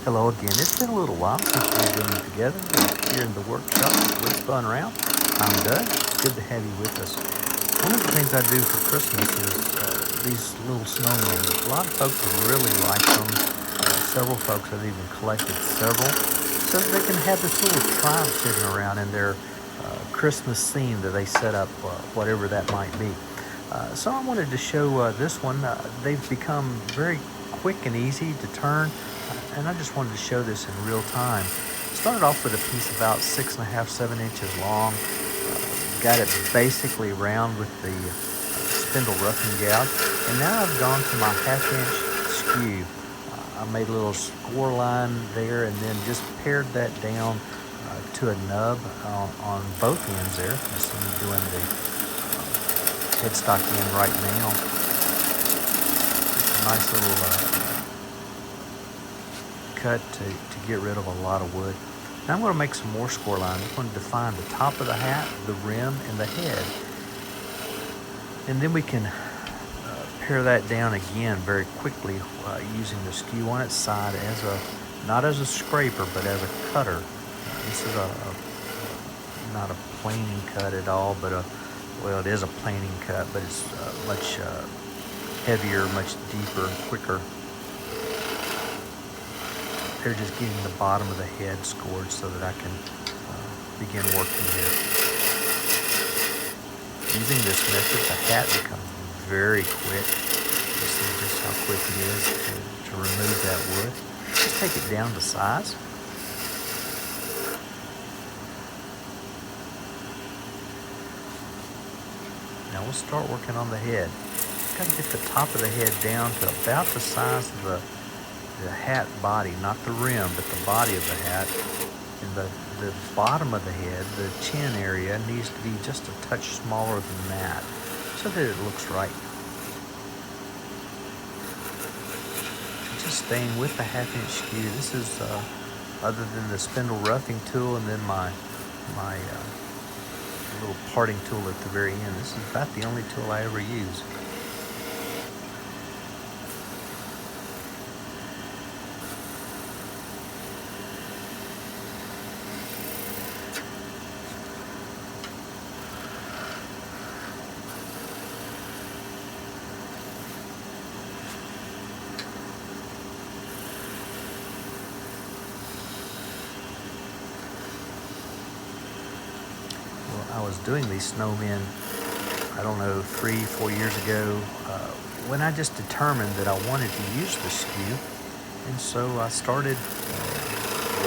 Hello again. It's been a little while since we've been together here in the workshop with Fun Round. I'm Doug. It's good to have you with us. One of the things I do for Christmas is these little snowmen. A lot of folks have really liked them. Several folks have even collected several so that they can have this little tribe sitting around in their Christmas scene that they set up, whatever that might be. So I wanted to show this one. They've become very quick and easy to turn, and I just wanted to show this in real time. Started off with a piece about 6.5, 7 inches long. Got it basically round with the spindle roughing gouge, and now I've gone to my 1/2 inch skew. I made a little score line there and then just pared that down to a nub on both ends there. You see me doing the headstock end right now. Just a nice little cut to get rid of a lot of wood. Now I'm going to make some more score lines. I'm going to define the top of the hat, the rim, and the head. And then we can pare that down again very quickly using the skew on its side as not as a scraper, but as a cutter. This is not a planing cut at all, but well, it is a planing cut, but it's much heavier, much deeper, quicker. They're just getting the bottom of the head scored so that I can begin working here. Using this method, the hat becomes very quick. You see just how quick it is to remove that wood. Just take it down to size. Now we'll start working on the head. Got to get the top of the head down to about the size of the hat body, not the rim, but the body of the hat. And the bottom of the head, the chin area, needs to be just a touch smaller than that so that it looks right. Just staying with the 1/2 inch skew. This is, other than the spindle roughing tool and then my little parting tool at the very end, this is about the only tool I ever use. I was doing these snowmen, I don't know, 3-4 years ago, when I just determined that I wanted to use the skew. And so I started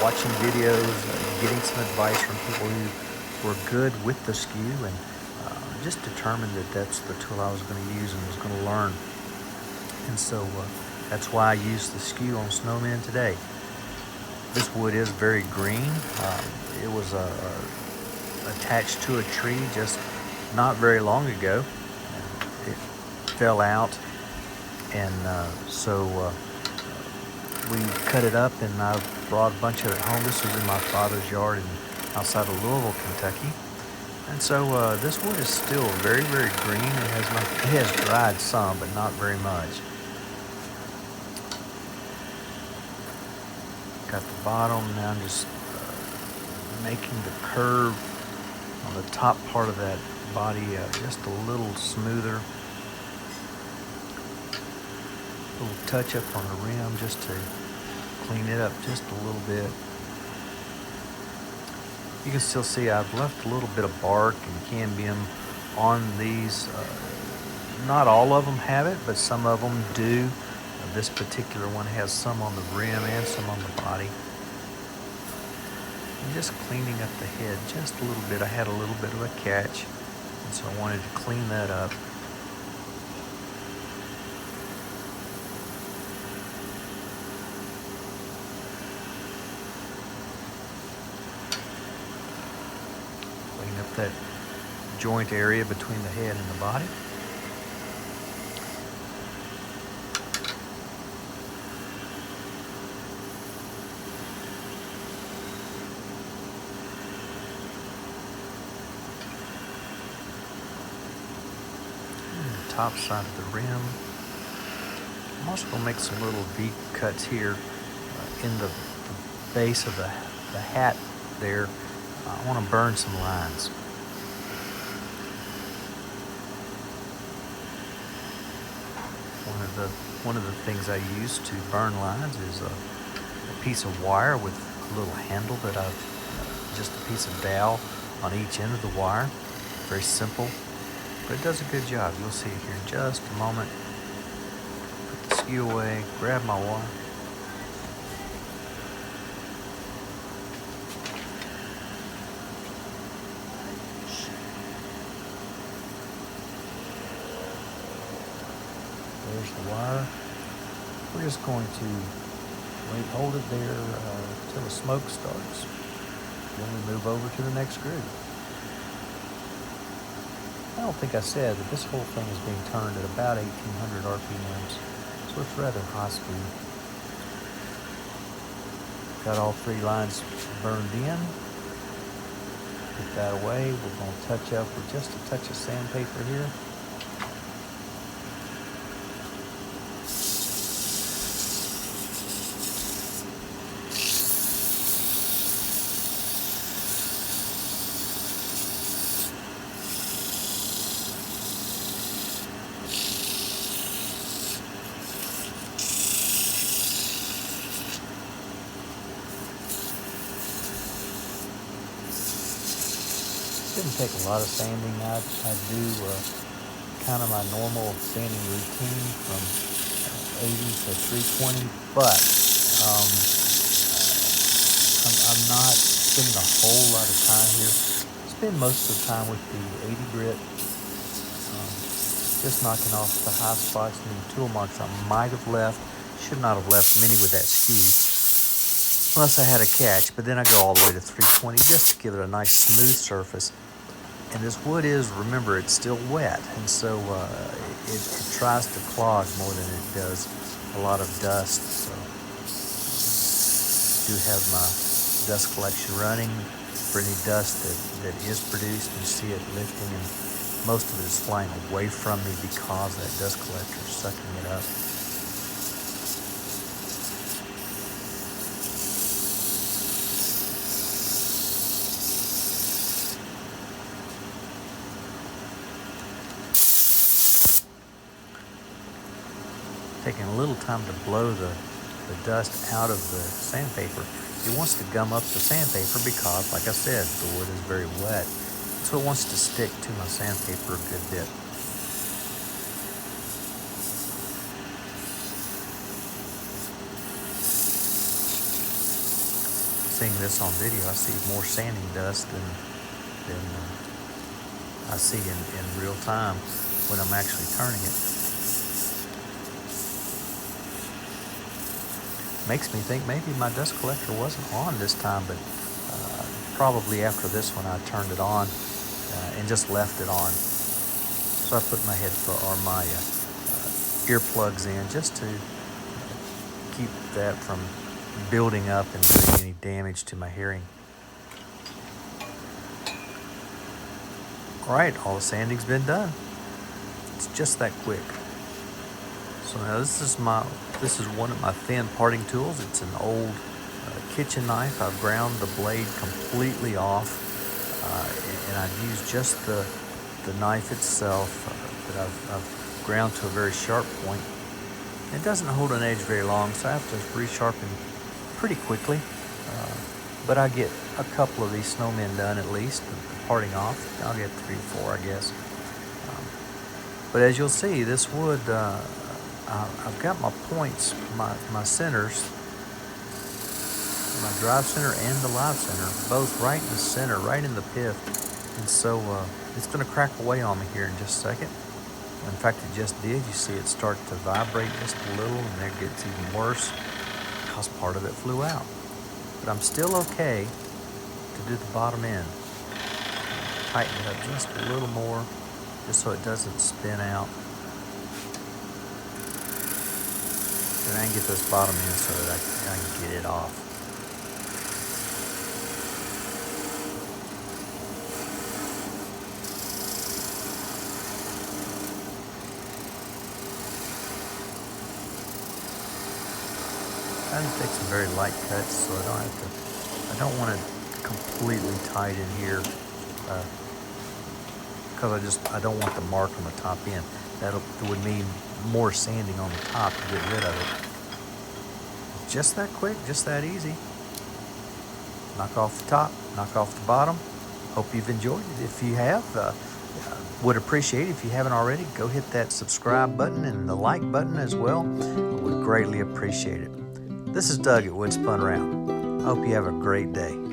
watching videos, getting some advice from people who were good with the skew, and just determined that that's the tool I was going to use and was going to learn. And so that's why I use the skew on snowmen today. This wood is very green. It was attached to a tree just not very long ago. It fell out, and so we cut it up, and I brought a bunch of it home. This was in my father's yard outside of Louisville, Kentucky. And so this wood is still very, very green. It has dried some, but not very much. Got the bottom. Now I'm just making the curve on the top part of that body just a little smoother. A little touch up on the rim just to clean it up just a little bit. You can still see I've left a little bit of bark and cambium on these. Not all of them have it, but some of them do. This particular one has some on the rim and some on the body. I'm just cleaning up the head just a little bit. I had a little bit of a catch, and so I wanted to clean that up. Clean up that joint area between the head and the body. Top side of the rim. I'm also going to make some little V cuts here in the base of the hat there, I want to burn some lines. One of the things I use to burn lines is a piece of wire with a little handle that I've just a piece of dowel on each end of the wire. Very simple, but it does a good job. You'll see it here in just a moment. Put the skew away, grab my wire. There's the wire. We're just going to hold it there until the smoke starts. Then we move over to the next groove. I don't think I said that this whole thing is being turned at about 1800 RPMs, so it's rather high speed. Got all 3 lines burned in. Put that away. We're going to touch up with just a touch of sandpaper here. Didn't take a lot of sanding. I do kind of my normal sanding routine from 80 to 320, but I'm not spending a whole lot of time here. Spend most of the time with the 80 grit, just knocking off the high spots and the tool marks I might have left. Should not have left many with that skew, unless I had a catch, but then I go all the way to 320 just to give it a nice smooth surface. And this wood is, remember, it's still wet, and so it tries to clog more than it does a lot of dust. So I do have my dust collection running for any dust that is produced. You see it lifting, and most of it is flying away from me because that dust collector is sucking it up. Taking a little time to blow the dust out of the sandpaper. It wants to gum up the sandpaper because, like I said, the wood is very wet. So it wants to stick to my sandpaper a good bit. Seeing this on video, I see more sanding dust than I see in real time when I'm actually turning it. Makes me think maybe my dust collector wasn't on this time, but probably after this one I turned it on and just left it on. So I put my my earplugs in just to keep that from building up and doing any damage to my hearing. All right, all the sanding's been done. It's just that quick. So now this is one of my thin parting tools. It's an old kitchen knife. I've ground the blade completely off, and I've used just the knife itself that I've ground to a very sharp point. It doesn't hold an edge very long, so I have to resharpen pretty quickly. But I get a couple of these snowmen done at least, parting off. I'll get 3 or 4, I guess. But as you'll see, this wood, I've got my points, my centers, my drive center and the live center, both right in the center, right in the pith. And so it's going to crack away on me here in just a second. In fact, it just did. You see it start to vibrate just a little, and then it gets even worse because part of it flew out. But I'm still okay to do the bottom end. Tighten it up just a little more, just so it doesn't spin out. Then I can get this bottom end so that I can get it off. trying to take some very light cuts so I don't want it completely tight in here because I don't want the mark on the top end. That would mean more sanding on the top to get rid of it. Just that quick, just that easy. Knock off the top, knock off the bottom. Hope you've enjoyed it. If you have, would appreciate it if you haven't already. Go hit that subscribe button and the like button as well. I would greatly appreciate it. This is Doug at Wood Spun Round. I hope you have a great day.